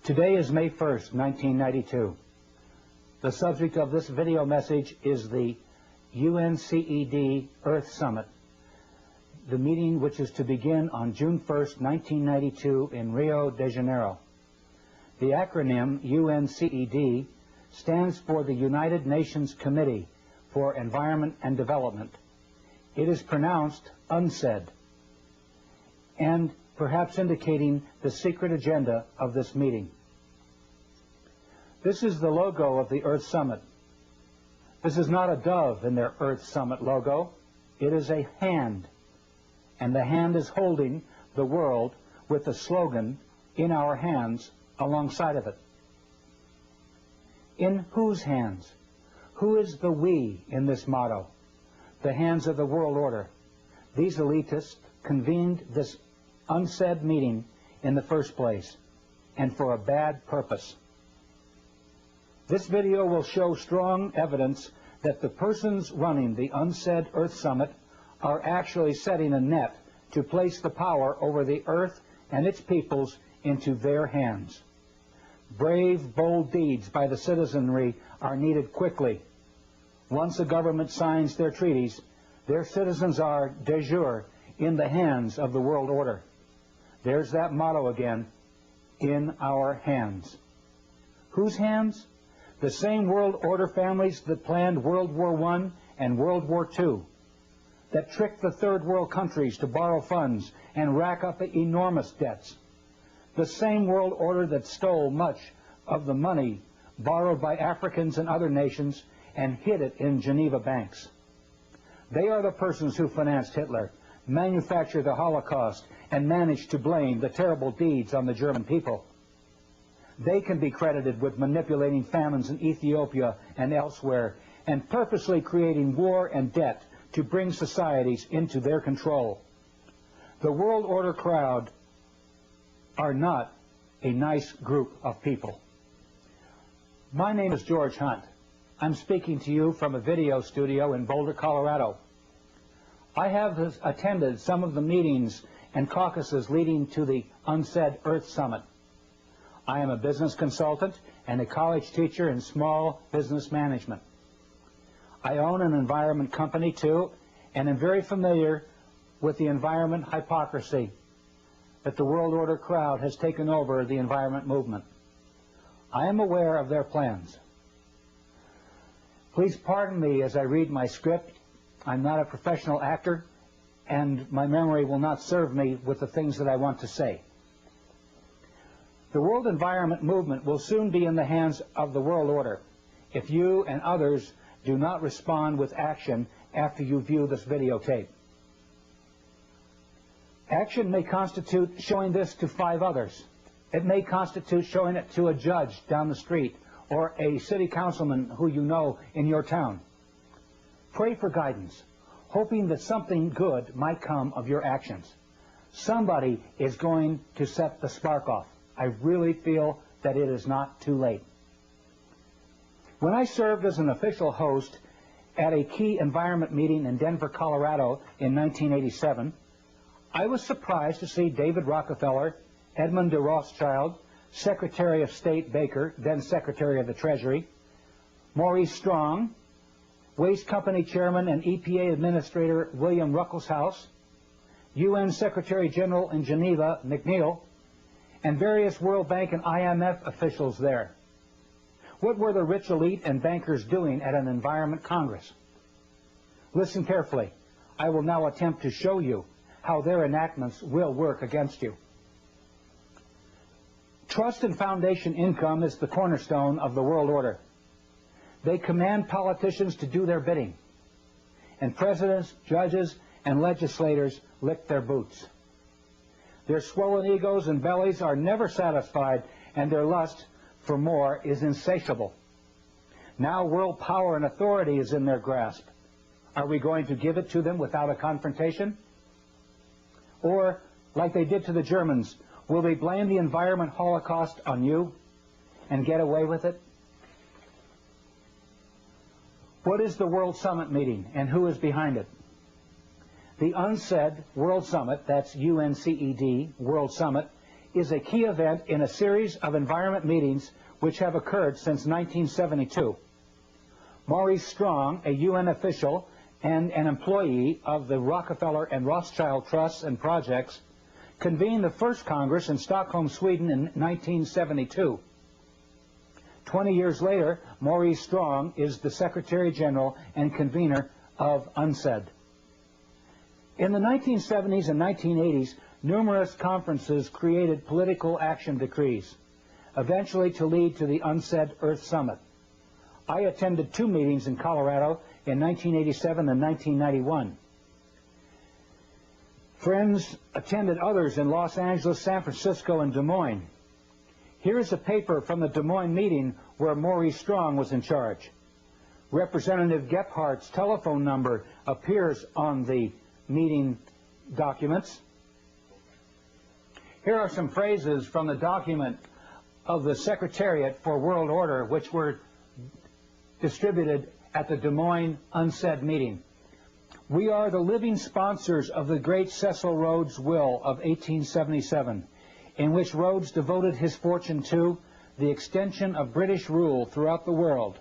Today is May 1st, 1992. The subject of this video message is the UNCED Earth Summit, the meeting which is to begin on June 1st, 1992 in Rio de Janeiro. The acronym UNCED stands for the United Nations Committee for Environment and Development. It is pronounced UNCED, and perhaps indicating the secret agenda of this meeting. This is the logo of the Earth Summit. This is not a dove in their Earth Summit logo. It is a hand, and the hand is holding the world with the slogan, "In our hands," alongside of it. In whose hands? Who is the we in this motto? The hands of the world order. These elitists convened this UNCED meeting in the first place, and for a bad purpose. This video will show strong evidence that the persons running the UNCED Earth Summit are actually setting a net to place the power over the Earth and its peoples into their hands. Brave, bold deeds by the citizenry are needed quickly. Once a government signs their treaties, their citizens are, de jure, in the hands of the world order. There's that motto again, in our hands. Whose hands? The same world order families that planned World War I and World War II, that tricked the third world countries to borrow funds and rack up enormous debts. The same world order that stole much of the money borrowed by Africans and other nations and hid it in Geneva banks. They are the persons who financed Hitler, manufactured the Holocaust, and managed to blame the terrible deeds on the German people. They can be credited with manipulating famines in Ethiopia and elsewhere, and purposely creating war and debt to bring societies into their control. The world order crowd are not a nice group of people. My name is George Hunt. I'm speaking to you from a video studio in Boulder, Colorado. I have attended some of the meetings and caucuses leading to the UNCED Earth Summit. I am a business consultant and a college teacher in small business management. I own an environment company too, and am very familiar with the environment hypocrisy that the world order crowd has taken over the environment movement. I am aware of their plans. Please pardon me as I read my script. I'm not a professional actor, and my memory will not serve me with the things that I want to say. The world environment movement will soon be in the hands of the world order if you and others do not respond with action after you view this videotape. Action may constitute showing this to 5 others. It may constitute showing it to a judge down the street or a city councilman who you know in your town. Pray for guidance, hoping that something good might come of your actions. Somebody is going to set the spark off. I really feel that it is not too late. When I served as an official host at a key environment meeting in Denver, Colorado in 1987, I was surprised to see David Rockefeller, Edmund de Rothschild, Secretary of State Baker, then Secretary of the Treasury, Maurice Strong, Waste Company Chairman and EPA Administrator William Ruckelshaus, UN Secretary General in Geneva McNeil, and various World Bank and IMF officials there. What were the rich elite and bankers doing at an environment congress? Listen carefully. I will now attempt to show you how their enactments will work against you. Trust and foundation income is the cornerstone of the world order. They command politicians to do their bidding, and presidents, judges, and legislators lick their boots. Their swollen egos and bellies are never satisfied, and their lust for more is insatiable. Now world power and authority is in their grasp. Are we going to give it to them without a confrontation? Or, like they did to the Germans, will they blame the environment holocaust on you and get away with it? What is the World Summit meeting, and who is behind it? The UNCED World Summit, that's UNCED World Summit, is a key event in a series of environment meetings which have occurred since 1972. Maurice Strong, a UN official and an employee of the Rockefeller and Rothschild Trusts and Projects, convened the first Congress in Stockholm, Sweden in 1972. 20 years later, Maurice Strong is the Secretary General and convener of UNCED. In the 1970s and 1980s, numerous conferences created political action decrees, eventually to lead to the UNCED Earth Summit. I attended 2 meetings in Colorado in 1987 and 1991. Friends attended others in Los Angeles, San Francisco, and Des Moines. Here is a paper from the Des Moines meeting where Maurice Strong was in charge. Representative Gephardt's telephone number appears on the meeting documents. Here are some phrases from the document of the Secretariat for World Order, which were distributed at the Des Moines UNCED meeting. We are the living sponsors of the great Cecil Rhodes' will of 1877, in which Rhodes devoted his fortune to the extension of British rule throughout the world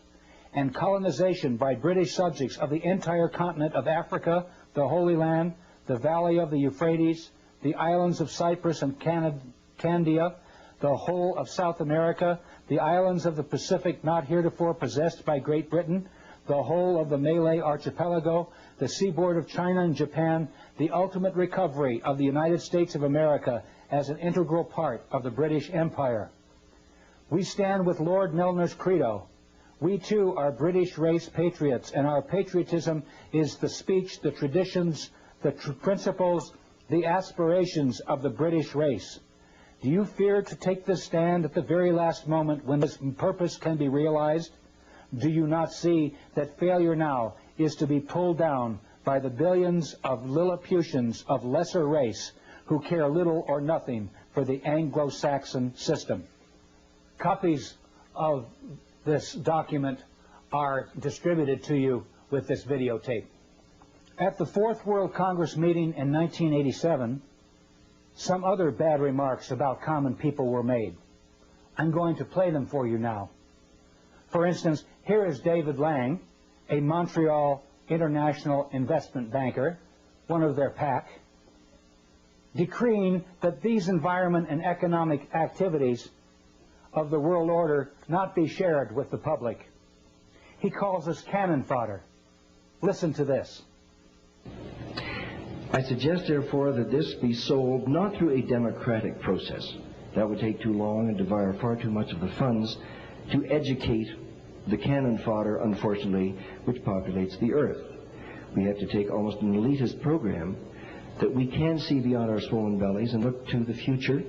and colonization by British subjects of the entire continent of Africa, the Holy Land, the valley of the Euphrates, the islands of Cyprus and Candia, the whole of South America, the islands of the Pacific not heretofore possessed by Great Britain, the whole of the Malay archipelago, the seaboard of China and Japan, the ultimate recovery of the United States of America as an integral part of the British Empire. We stand with Lord Milner's credo. We too are British race patriots, and our patriotism is the speech, the traditions, the principles, the aspirations of the British race. Do you fear to take this stand at the very last moment when this purpose can be realized? Do you not see that failure now is to be pulled down by the billions of Lilliputians of lesser race who care little or nothing for the Anglo-Saxon system? Copies of this document are distributed to you with this videotape. At the Fourth World Congress meeting in 1987, some other bad remarks about common people were made. I'm going to play them for you now. For instance, here is David Lang, a Montreal international investment banker, one of their pack, decreeing that these environment and economic activities of the world order not be shared with the public. He calls us cannon fodder. Listen to this. I suggest, therefore, that this be solved not through a democratic process. That would take too long and devour far too much of the funds to educate the cannon fodder, unfortunately, which populates the earth. We have to take almost an elitist program that we can see beyond our swollen bellies and look to the future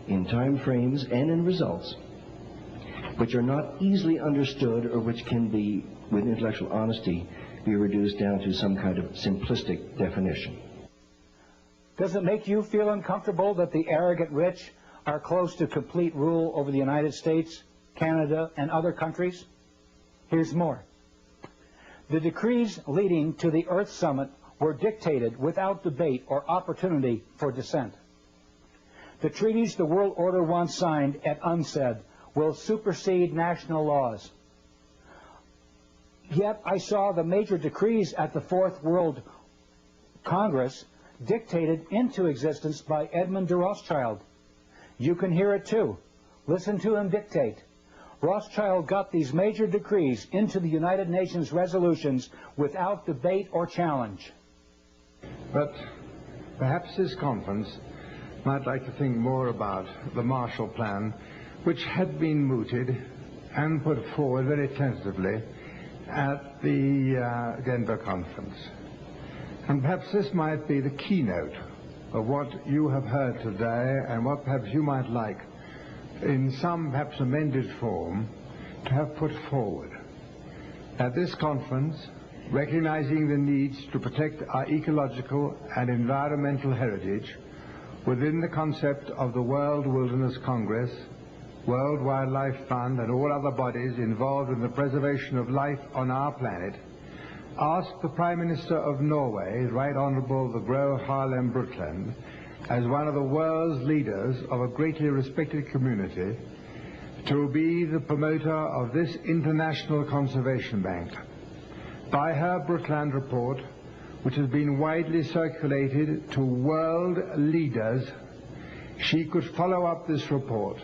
in time frames and in results which are not easily understood or which can be, with intellectual honesty, be reduced down to some kind of simplistic definition. Does it make you feel uncomfortable that the arrogant rich are close to complete rule over the United States, Canada, and other countries? Here's more. The decrees leading to the Earth Summit were dictated without debate or opportunity for dissent. The treaties the world order once signed at UNCED will supersede national laws. Yet I saw the major decrees at the Fourth World Congress dictated into existence by Edmund de Rothschild. You can hear it too. Listen to him dictate. Rothschild got these major decrees into the United Nations resolutions without debate or challenge. But perhaps this conference might like to think more about the Marshall Plan, which had been mooted and put forward very tentatively at the Denver conference. And perhaps this might be the keynote of what you have heard today and what perhaps you might like in some perhaps amended form to have put forward. At this conference, recognizing the needs to protect our ecological and environmental heritage within the concept of the World Wilderness Congress, World Wildlife Fund, and all other bodies involved in the preservation of life on our planet, asked the Prime Minister of Norway, Right Honourable the Gro Harlem Brundtland, as one of the world's leaders of a greatly respected community, to be the promoter of this International Conservation Bank. By her Brundtland report, which has been widely circulated to world leaders, she could follow up this report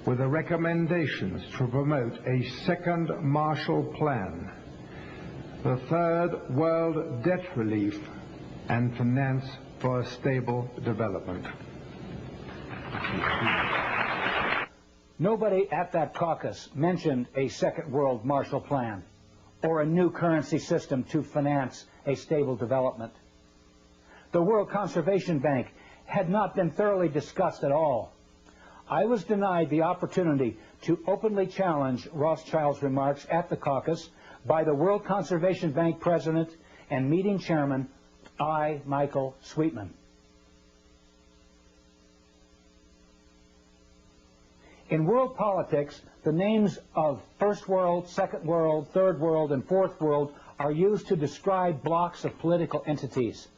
with the recommendations to promote a second Marshall Plan, the third world debt relief, and finance for a stable development. Nobody at that caucus mentioned a second world Marshall Plan or a new currency system to finance a stable development. The World Conservation Bank had not been thoroughly discussed at all. I was denied the opportunity to openly challenge Rothschild's remarks at the caucus by the World Conservation Bank President and meeting chairman, I. Michael Sweetman. In world politics, the names of First World, Second World, Third World, and Fourth World are used to describe blocks of political entities.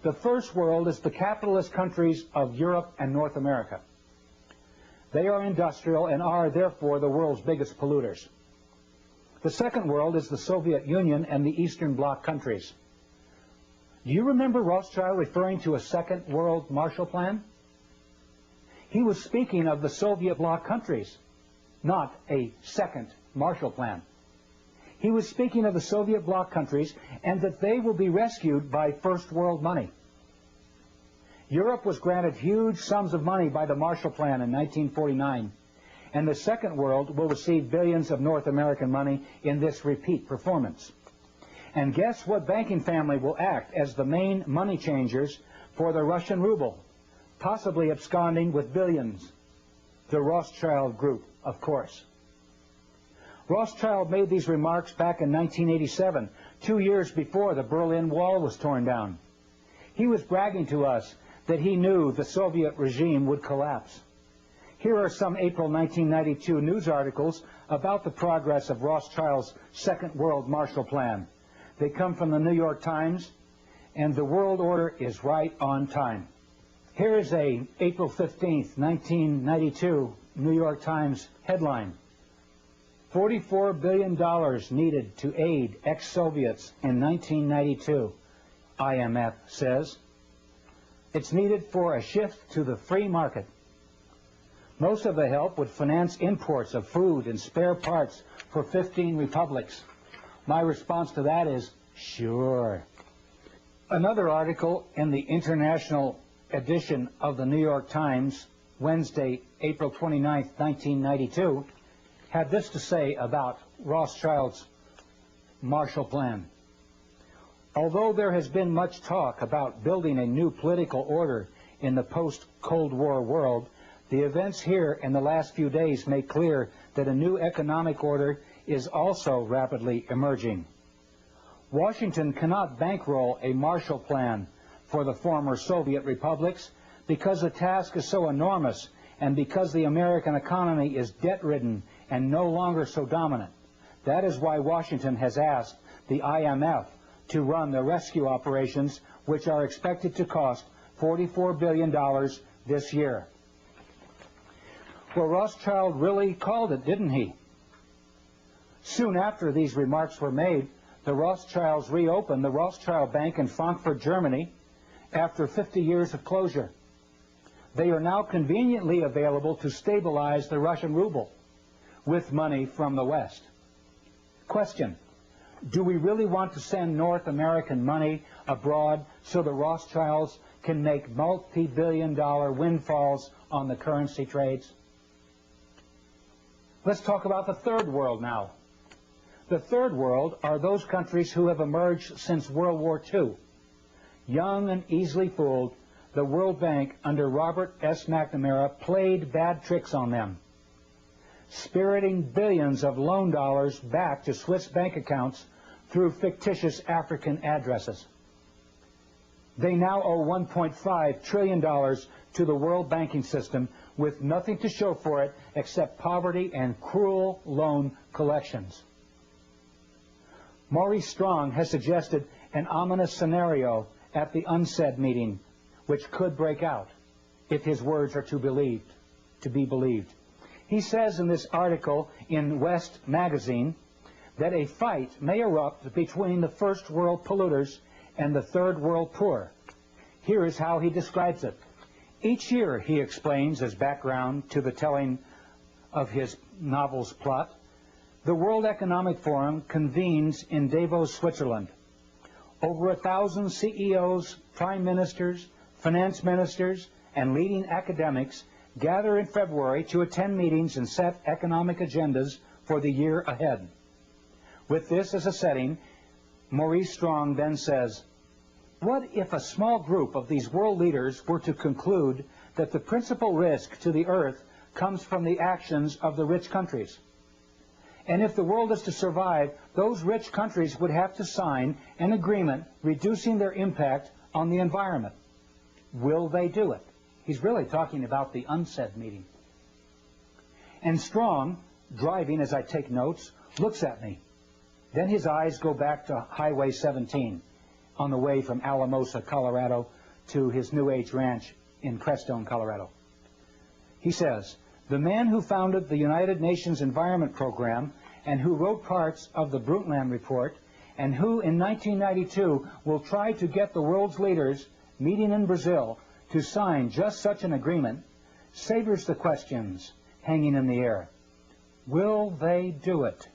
The First World is the capitalist countries of Europe and North America. They are industrial and are, therefore, the world's biggest polluters. The Second World is the Soviet Union and the Eastern Bloc countries. Do you remember Rothschild referring to a Second World Marshall Plan? He was speaking of the Soviet Bloc countries, not a second Marshall Plan. He was speaking of the Soviet Bloc countries and that they will be rescued by First World money. Europe was granted huge sums of money by the Marshall Plan in 1949, and the Second World will receive billions of North American money in this repeat performance. And guess what banking family will act as the main money changers for the Russian ruble, possibly absconding with billions? The Rothschild Group, of course. Rothschild made these remarks back in 1987, 2 years before the Berlin Wall was torn down. He was bragging to us that he knew the Soviet regime would collapse. Here are some April 1992 news articles about the progress of Rothschild's Second World Marshall Plan. They come from the New York Times, and the world order is right on time. Here is a April 15th, 1992 New York Times headline. $44 billion needed to aid ex-Soviets in 1992, IMF says. It's needed for a shift to the free market. Most of the help would finance imports of food and spare parts for 15 republics. My response to that is, sure. Another article in the international edition of the New York Times, Wednesday, April 29th, 1992, had this to say about Rothschild's Marshall Plan. Although there has been much talk about building a new political order in the post-Cold War world, the events here in the last few days make clear that a new economic order is also rapidly emerging. Washington cannot bankroll a Marshall Plan for the former Soviet republics because the task is so enormous and because the American economy is debt-ridden and no longer so dominant. That is why Washington has asked the IMF to run the rescue operations, which are expected to cost $44 billion this year. Well, Rothschild really called it, didn't he? Soon after these remarks were made, the Rothschilds reopened the Rothschild Bank in Frankfurt, Germany, after 50 years of closure. They are now conveniently available to stabilize the Russian ruble with money from the West. Question: do we really want to send North American money abroad so the Rothschilds can make multi-billion-dollar windfalls on the currency trades? Let's talk about the Third World now. The Third World are those countries who have emerged since World War II. Young and easily fooled, the World Bank under Robert S. McNamara played bad tricks on them, spiriting billions of loan dollars back to Swiss bank accounts through fictitious African addresses. They now owe $1.5 trillion to the world banking system with nothing to show for it except poverty and cruel loan collections. Maurice Strong has suggested an ominous scenario at the UNCED meeting, which could break out if his words are to be believed. He says in this article in West magazine that a fight may erupt between the first world polluters and the third world poor. Here is how he describes it. Each year, he explains as background to the telling of his novel's plot, the World Economic Forum convenes in Davos, Switzerland. Over 1,000 CEOs, prime ministers, finance ministers, and leading academics gather in February to attend meetings and set economic agendas for the year ahead. With this as a setting, Maurice Strong then says, what if a small group of these world leaders were to conclude that the principal risk to the earth comes from the actions of the rich countries? And if the world is to survive, those rich countries would have to sign an agreement reducing their impact on the environment. Will they do it? He's really talking about the UNCED meeting. And Strong, driving as I take notes, looks at me. Then his eyes go back to Highway 17 on the way from Alamosa, Colorado to his New Age ranch in Crestone, Colorado. He says, the man who founded the United Nations Environment Program and who wrote parts of the Brundtland Report and who in 1992 will try to get the world's leaders meeting in Brazil to sign just such an agreement savors the questions hanging in the air. Will they do it?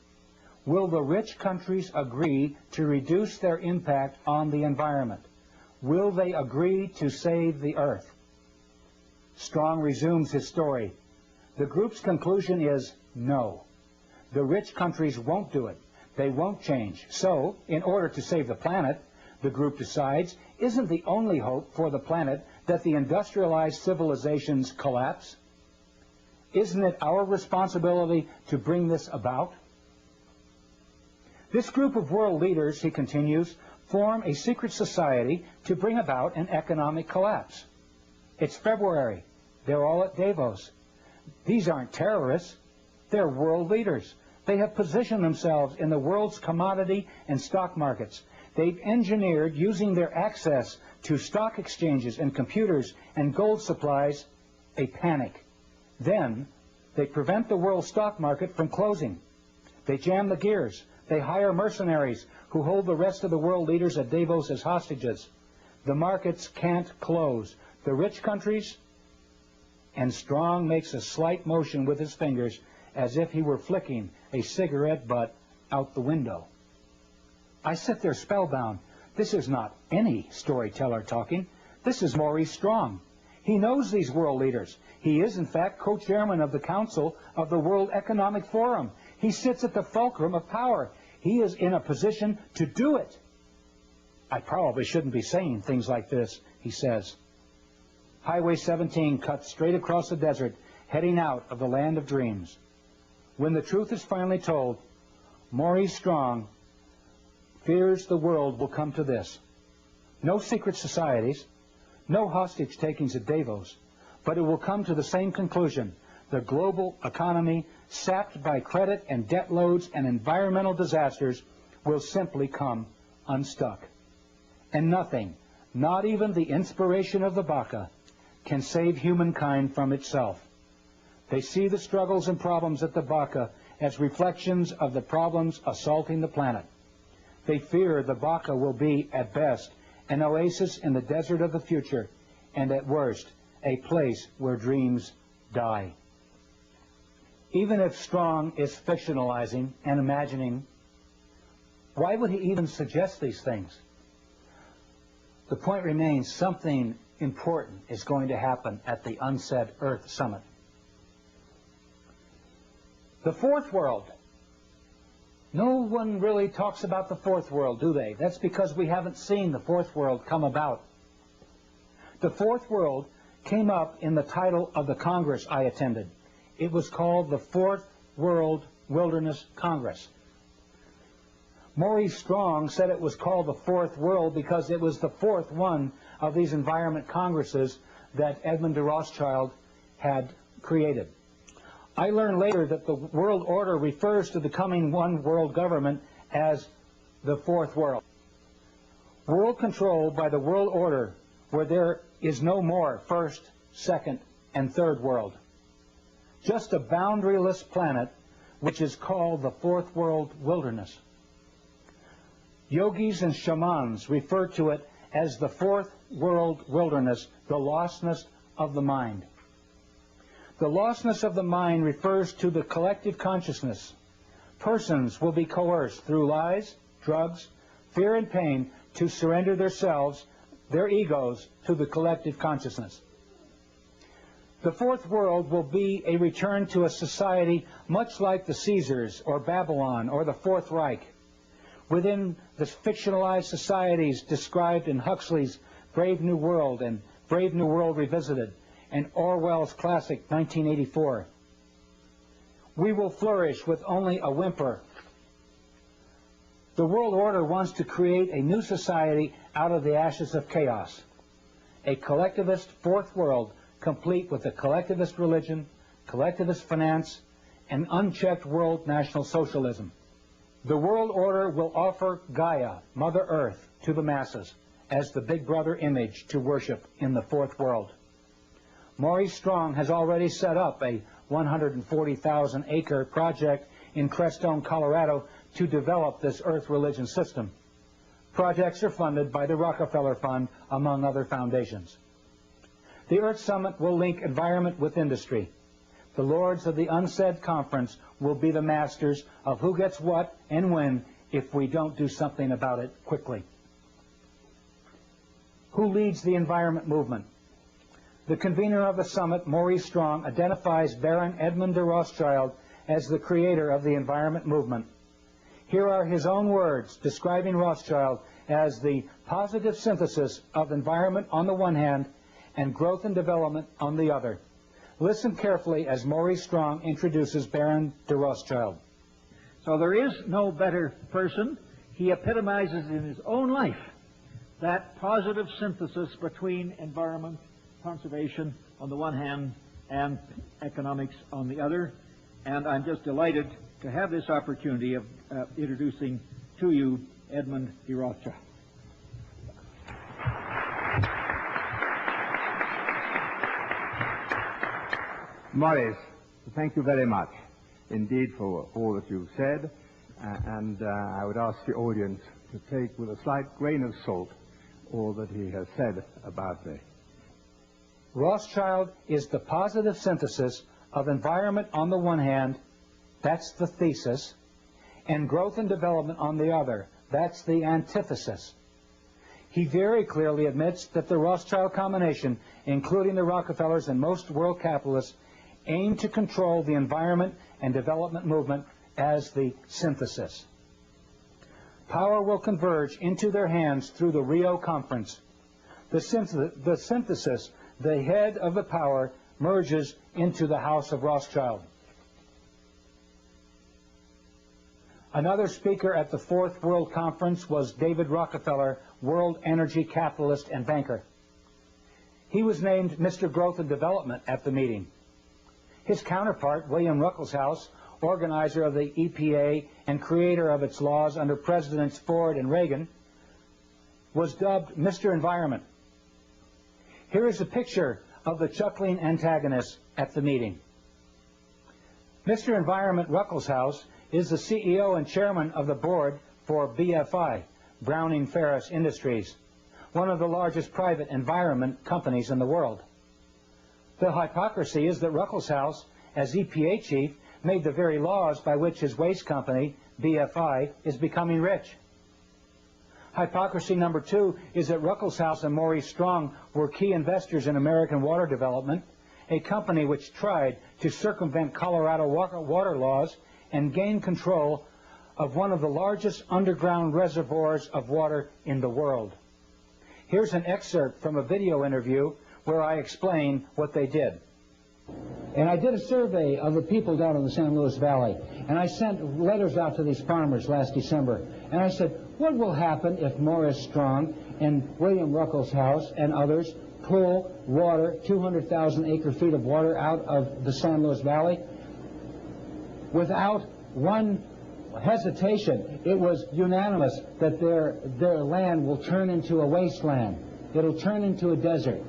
Will the rich countries agree to reduce their impact on the environment? Will they agree to save the earth? Strong resumes his story. The group's conclusion is no. The rich countries won't do it. They won't change. So, in order to save the planet, the group decides, isn't the only hope for the planet that the industrialized civilizations collapse? Isn't it our responsibility to bring this about? This group of world leaders, he continues, form a secret society to bring about an economic collapse. It's February. They're all at Davos. These aren't terrorists. They're world leaders. They have positioned themselves in the world's commodity and stock markets. They've engineered, using their access to stock exchanges and computers and gold supplies, a panic. Then they prevent the world stock market from closing. They jam the gears. They hire mercenaries who hold the rest of the world leaders at Davos as hostages. The markets can't close. The rich countries, and Strong makes a slight motion with his fingers as if he were flicking a cigarette butt out the window. I sit there spellbound. This is not any storyteller talking. This is Maurice Strong. He knows these world leaders. He is, in fact, co-chairman of the Council of the World Economic Forum. He sits at the fulcrum of power. He is in a position to do it. I probably shouldn't be saying things like this, he says. Highway 17 cuts straight across the desert, heading out of the land of dreams. When the truth is finally told, Maurice Strong fears the world will come to this. No secret societies, no hostage takings at Davos, but it will come to the same conclusion. The global economy, sapped by credit and debt loads and environmental disasters, will simply come unstuck. And nothing, not even the inspiration of the Baka, can save humankind from itself. They see the struggles and problems at the Baka as reflections of the problems assaulting the planet. They fear the Baka will be, at best, an oasis in the desert of the future, and at worst, a place where dreams die. Even if Strong is fictionalizing and imagining, why would he even suggest these things? The point remains, something important is going to happen at the UNCED Earth Summit. The fourth world. No one really talks about the fourth world, do they? That's because we haven't seen the fourth world come about. The fourth world came up in the title of the Congress I attended. It was called the Fourth World Wilderness Congress. Maurice Strong said it was called the Fourth World because it was the fourth one of these environment congresses that Edmund de Rothschild had created. I learned later that the world order refers to the coming one world government as the Fourth World. World control by the world order, where there is no more first, second, and third world. Just a boundaryless planet which is called the fourth world wilderness. Yogis and shamans refer to it as the fourth world wilderness, the lostness of the mind. The lostness of the mind refers to the collective consciousness. Persons will be coerced through lies, drugs, fear, and pain to surrender themselves, their egos, to the collective consciousness. The fourth world will be a return to a society much like the Caesars or Babylon or the Fourth Reich. Within the fictionalized societies described in Huxley's Brave New World and Brave New World Revisited and Orwell's classic 1984. We will flourish with only a whimper. The world order wants to create a new society out of the ashes of chaos. A collectivist fourth world complete with a collectivist religion, collectivist finance, and unchecked world national socialism. The world order will offer Gaia, Mother Earth, to the masses as the Big Brother image to worship in the fourth world. Maurice Strong has already set up a 140,000-acre project in Crestone, Colorado, to develop this Earth religion system. Projects are funded by the Rockefeller Fund, among other foundations. The Earth Summit will link environment with industry. The lords of the UNCED conference will be the masters of who gets what and when if we don't do something about it quickly. Who leads the environment movement? The convener of the summit, Maurice Strong, identifies Baron Edmund de Rothschild as the creator of the environment movement. Here are his own words describing Rothschild as the positive synthesis of environment on the one hand and growth and development on the other. Listen carefully as Maurice Strong introduces Baron de Rothschild. So there is no better person. He epitomizes in his own life that positive synthesis between environment, conservation on the one hand and economics on the other. And I'm just delighted to have this opportunity of introducing to you Edmund de Rothschild. Maurice, thank you very much indeed for all that you've said, and I would ask the audience to take with a slight grain of salt all that he has said about me. Rothschild is the positive synthesis of environment on the one hand, that's the thesis, and growth and development on the other, that's the antithesis. He very clearly admits that the Rothschild combination, including the Rockefellers and most world capitalists, aim to control the environment and development movement as the synthesis. Power will converge into their hands through the Rio Conference. The synthesis, the head of the power, merges into the House of Rothschild. Another speaker at the Fourth World Conference was David Rockefeller, world energy capitalist and banker. He was named Mr. Growth and Development at the meeting. His counterpart, William Ruckelshaus, organizer of the EPA and creator of its laws under Presidents Ford and Reagan, was dubbed Mr. Environment. Here is a picture of the chuckling antagonists at the meeting. Mr. Environment Ruckelshaus is the CEO and chairman of the board for BFI, Browning Ferris Industries, one of the largest private environment companies in the world. The hypocrisy is that Ruckelshaus, as EPA chief, made the very laws by which his waste company, BFI, is becoming rich. Hypocrisy number two is that Ruckelshaus and Maurice Strong were key investors in American Water Development, a company which tried to circumvent Colorado water laws and gain control of one of the largest underground reservoirs of water in the world. Here's an excerpt from a video interview where I explain what they did. And I did a survey of the people down in the San Luis Valley, and I sent letters out to these farmers last December, and I said, what will happen if Maurice Strong and William Ruckelshaus and others pull water, 200,000 acre-feet of water out of the San Luis Valley? Without one hesitation, it was unanimous that their land will turn into a wasteland. It'll turn into a desert.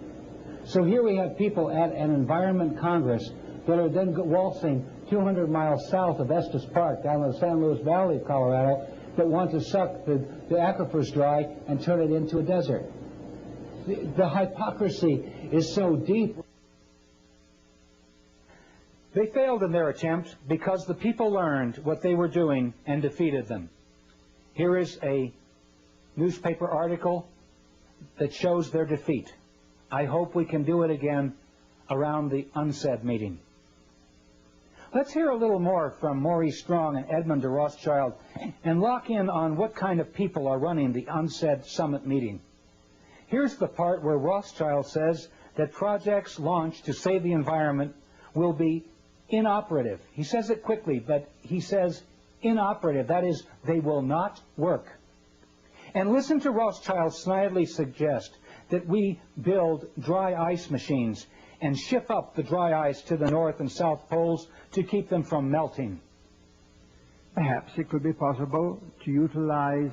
So here we have people at an Environment Congress that are then waltzing 200 miles south of Estes Park down in the San Luis Valley of Colorado that want to suck the aquifers dry and turn it into a desert. The hypocrisy is so deep. They failed in their attempt because the people learned what they were doing and defeated them. Here is a newspaper article that shows their defeat. I hope we can do it again around the UNCED meeting. Let's hear a little more from Maurice Strong and Edmund de Rothschild and lock in on what kind of people are running the UNCED Summit meeting. Here's the part where Rothschild says that projects launched to save the environment will be inoperative. He says it quickly, but he says inoperative. That is, they will not work. And listen to Rothschild snidely suggest that we build dry ice machines and ship up the dry ice to the North and South Poles to keep them from melting. Perhaps it could be possible to utilize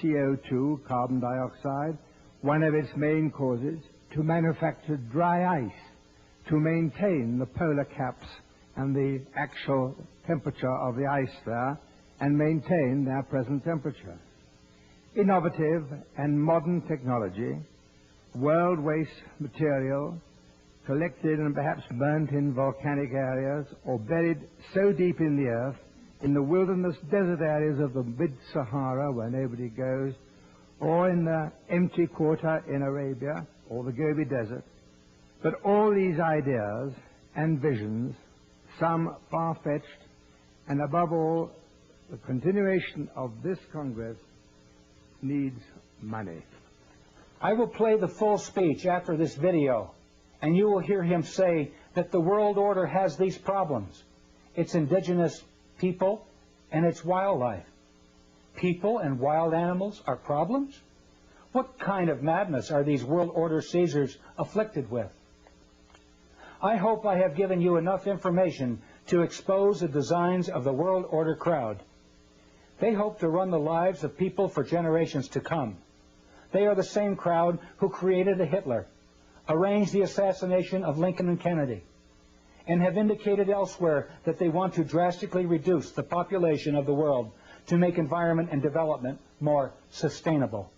CO2, carbon dioxide, one of its main causes, to manufacture dry ice, to maintain the polar caps and the actual temperature of the ice there, and maintain their present temperature. Innovative and modern technology, world waste material, collected and perhaps burnt in volcanic areas or buried so deep in the earth, in the wilderness desert areas of the mid-Sahara where nobody goes, or in the empty quarter in Arabia or the Gobi Desert. But all these ideas and visions, some far-fetched, and above all, the continuation of this Congress needs money. I will play the full speech after this video, and you will hear him say that the world order has these problems. Its indigenous people and its wildlife. People and wild animals are problems? What kind of madness are these world order Caesars afflicted with? I hope I have given you enough information to expose the designs of the world order crowd. They hope to run the lives of people for generations to come. They are the same crowd who created a Hitler, arranged the assassination of Lincoln and Kennedy, and have indicated elsewhere that they want to drastically reduce the population of the world to make environment and development more sustainable.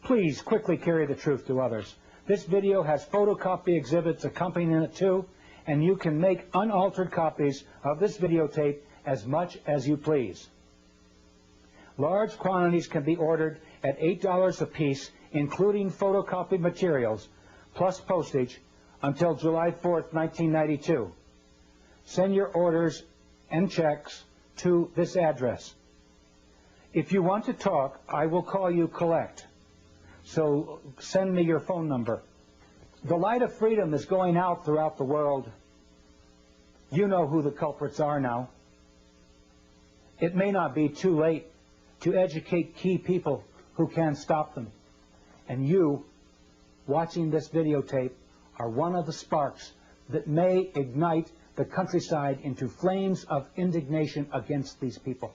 Please quickly carry the truth to others. This video has photocopy exhibits accompanying it too, and you can make unaltered copies of this videotape as much as you please. Large quantities can be ordered at $8 a piece, including photocopied materials, plus postage, until July 4th, 1992. Send your orders and checks to this address. If you want to talk, I will call you collect. So send me your phone number. The light of freedom is going out throughout the world. You know who the culprits are now. It may not be too late to educate key people who can stop them. And you, watching this videotape, are one of the sparks that may ignite the countryside into flames of indignation against these people.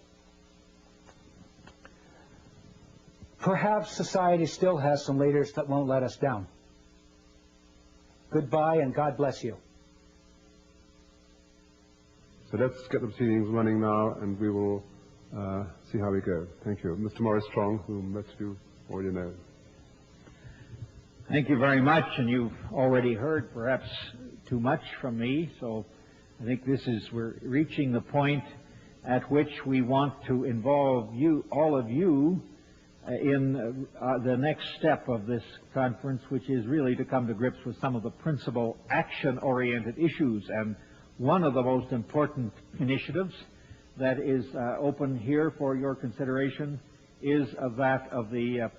Perhaps society still has some leaders that won't let us down. Goodbye and God bless you. So let's get the proceedings running now, and we will see how we go. Thank you. Mr. Maurice Strong, whom most of you already know. Thank you very much, and you've already heard perhaps too much from me, so I think we're reaching the point at which we want to involve you, all of you, in the next step of this conference, which is really to come to grips with some of the principal action-oriented issues. And one of the most important initiatives that is open here for your consideration is that of the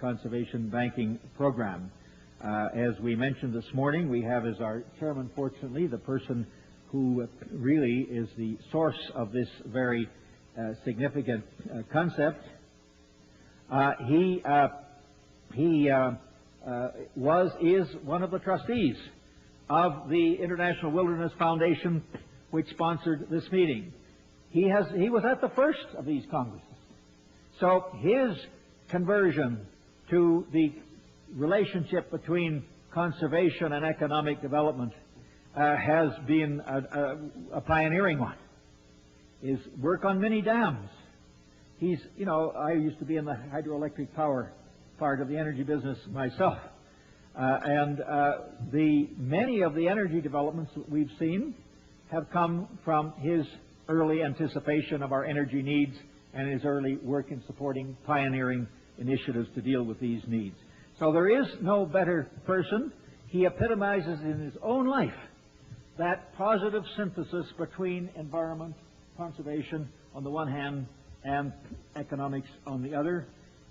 Conservation Banking Program. As we mentioned this morning, we have as our chairman, fortunately, the person who really is the source of this very significant concept. He is one of the trustees of the International Wilderness Foundation, which sponsored this meeting. He was at the first of these congresses. So his conversion to the relationship between conservation and economic development has been a pioneering one. Is work on mini dams. I used to be in the hydroelectric power part of the energy business myself. Many of the energy developments that we've seen have come from his early anticipation of our energy needs and his early work in supporting pioneering initiatives to deal with these needs. So there is no better person. He epitomizes in his own life that positive synthesis between environment, conservation on the one hand, and economics on the other.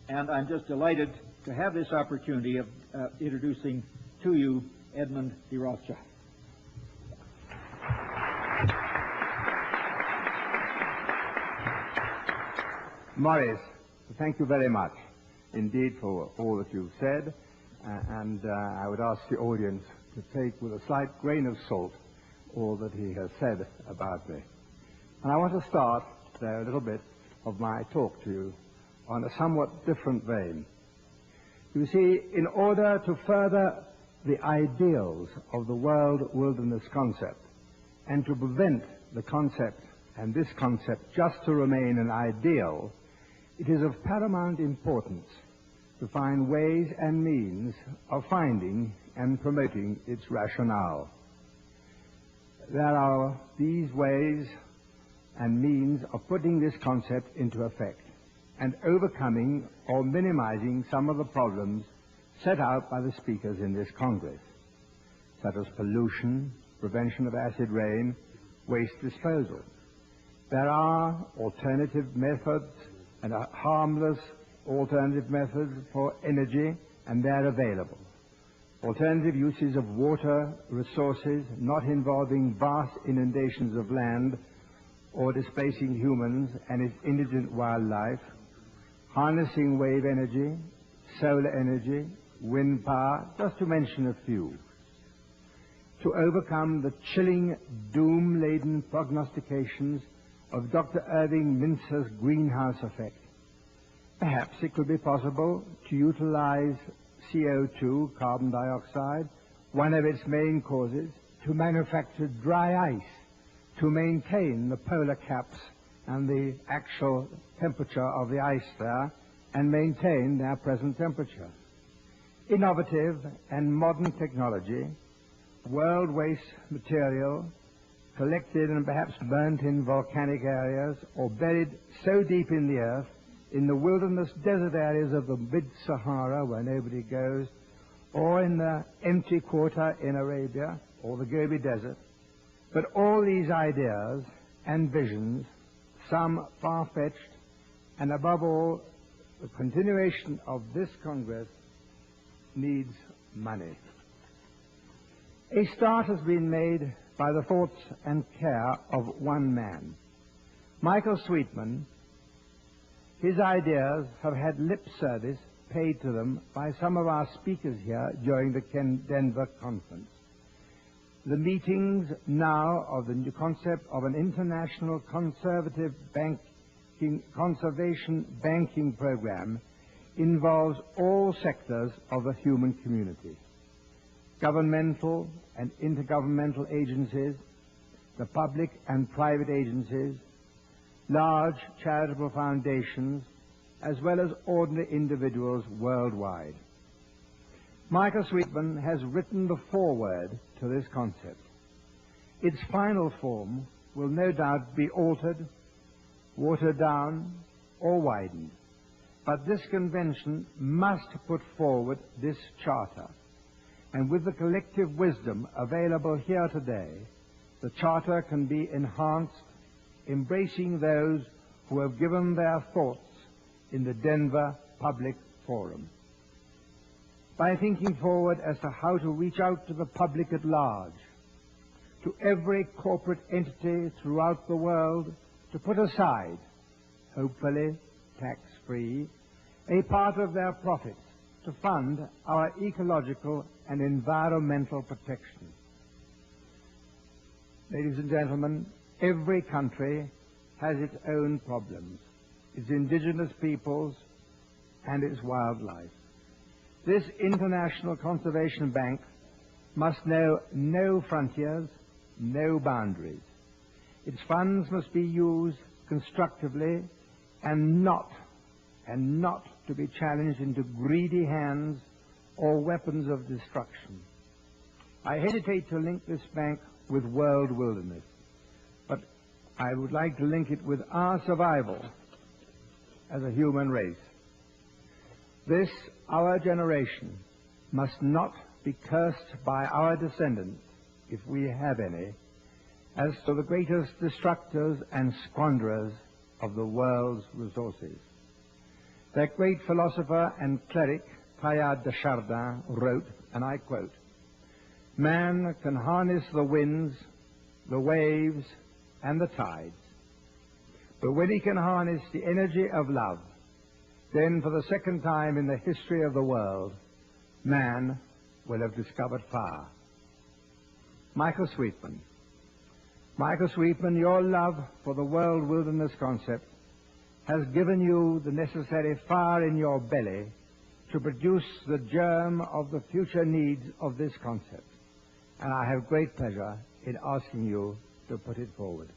And I'm just delighted to have this opportunity of introducing to you Edmund de Rothschild. Morris, thank you very much indeed for all that you've said, and I would ask the audience to take with a slight grain of salt all that he has said about me. And I want to start there a little bit of my talk to you on a somewhat different vein. You see, in order to further the ideals of the world wilderness concept and to prevent the concept and this concept just to remain an ideal, it is of paramount importance to find ways and means of finding and promoting its rationale. There are these ways and means of putting this concept into effect and overcoming or minimizing some of the problems set out by the speakers in this Congress, such as pollution, prevention of acid rain, waste disposal. There are alternative methods and harmless alternative methods for energy, and they're available. Alternative uses of water resources not involving vast inundations of land or displacing humans and its indigent wildlife, harnessing wave energy, solar energy, wind power, just to mention a few. To overcome the chilling, doom-laden prognostications of Dr. Irving Mintzer's greenhouse effect, perhaps it could be possible to utilize CO2, carbon dioxide, one of its main causes, to manufacture dry ice, to maintain the polar caps and the actual temperature of the ice there, and maintain their present temperature. Innovative and modern technology, world waste material, collected and perhaps burnt in volcanic areas or buried so deep in the earth, in the wilderness desert areas of the mid-Sahara where nobody goes, or in the empty quarter in Arabia or the Gobi Desert. But all these ideas and visions, some far-fetched, and above all, the continuation of this Congress needs money. A start has been made by the thoughts and care of one man, Michael Sweetman. His ideas have had lip service paid to them by some of our speakers here during the Denver conference. The meetings now of the new concept of an international conservation banking program involves all sectors of the human community, governmental and intergovernmental agencies, the public and private agencies, large charitable foundations, as well as ordinary individuals worldwide. Michael Sweetman has written the foreword to this concept. Its final form will no doubt be altered, watered down, or widened. But this convention must put forward this charter. And with the collective wisdom available here today, the charter can be enhanced, embracing those who have given their thoughts in the Denver Public Forum. By thinking forward as to how to reach out to the public at large, to every corporate entity throughout the world, to put aside, hopefully tax-free, a part of their profits to fund our ecological and environmental protection. Ladies and gentlemen, every country has its own problems, its indigenous peoples and its wildlife. This International Conservation Bank must know no frontiers, no boundaries. Its funds must be used constructively and not to be challenged into greedy hands or weapons of destruction. I hesitate to link this bank with world wilderness, but I would like to link it with our survival as a human race. This, our generation, must not be cursed by our descendants, if we have any, as to the greatest destructors and squanderers of the world's resources. That great philosopher and cleric, Teilhard de Chardin, wrote, and I quote, "Man can harness the winds, the waves, and the tides, but when he can harness the energy of love, then for the second time in the history of the world, man will have discovered fire." Michael Sweetman. Michael Sweetman, your love for the world wilderness concept has given you the necessary fire in your belly to produce the germ of the future needs of this concept. And I have great pleasure in asking you to put it forward.